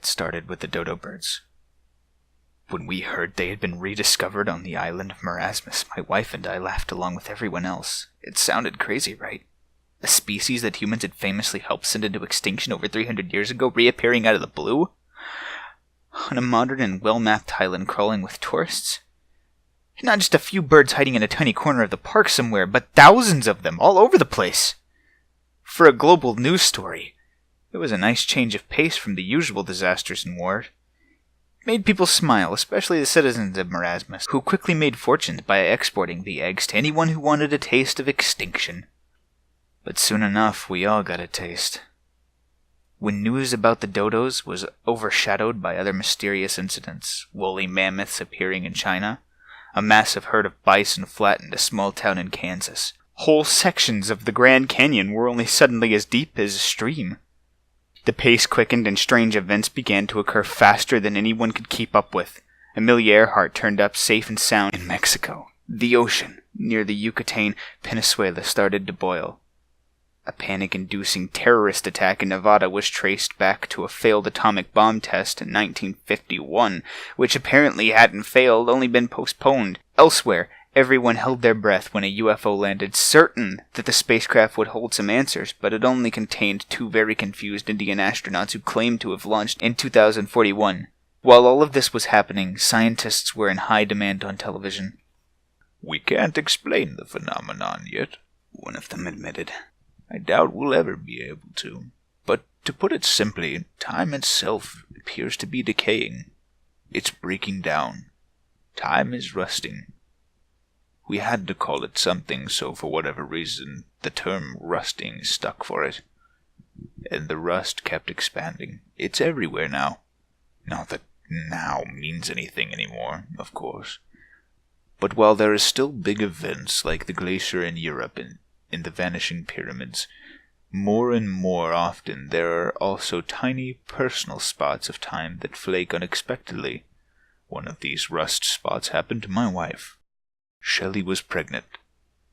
It started with the dodo birds. When we heard they had been rediscovered on the island of Marasmus, my wife and I laughed along with everyone else. It sounded crazy, right? A species that humans had famously helped send into extinction over 300 years ago reappearing out of the blue? On a modern and well-mapped island crawling with tourists? Not just a few birds hiding in a tiny corner of the park somewhere, but thousands of them all over the place. For a global news story, it was a nice change of pace from the usual disasters in war. It made people smile, especially the citizens of Marasmus, who quickly made fortunes by exporting the eggs to anyone who wanted a taste of extinction. But soon enough, we all got a taste. When news about the dodos was overshadowed by other mysterious incidents, woolly mammoths appearing in China, a massive herd of bison flattened a small town in Kansas, whole sections of the Grand Canyon were only suddenly as deep as a stream. The pace quickened and strange events began to occur faster than anyone could keep up with. Amelia Earhart turned up safe and sound in Mexico. The ocean, near the Yucatan Peninsula, started to boil. A panic-inducing terrorist attack in Nevada was traced back to a failed atomic bomb test in 1951, which apparently hadn't failed, only been postponed. Elsewhere, everyone held their breath when a UFO landed, certain that the spacecraft would hold some answers, but it only contained two very confused Indian astronauts who claimed to have launched in 2041. While all of this was happening, scientists were in high demand on television. "We can't explain the phenomenon yet," one of them admitted. "I doubt we'll ever be able to. But to put it simply, time itself appears to be decaying. It's breaking down. Time is rusting. We had to call it something, so for whatever reason, the term rusting stuck for it. And the rust kept expanding. It's everywhere now. Not that now means anything anymore, of course. But while there are still big events like the glacier in Europe and in the vanishing pyramids, more and more often there are also tiny personal spots of time that flake unexpectedly. One of these rust spots happened to my wife. Shelley was pregnant.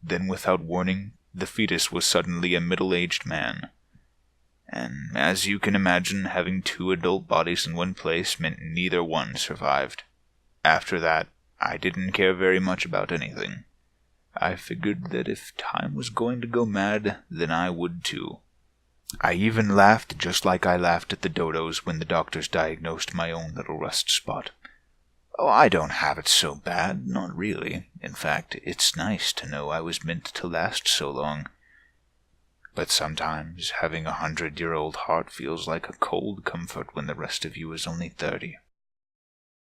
Then, without warning, the fetus was suddenly a middle-aged man. And, as you can imagine, having two adult bodies in one place meant neither one survived. After that, I didn't care very much about anything. I figured that if time was going to go mad, then I would too. I even laughed just like I laughed at the dodos when the doctors diagnosed my own little rust spot. Oh, I don't have it so bad, not really. In fact, it's nice to know I was meant to last so long. But sometimes having 100-year-old heart feels like a cold comfort when the rest of you is only 30.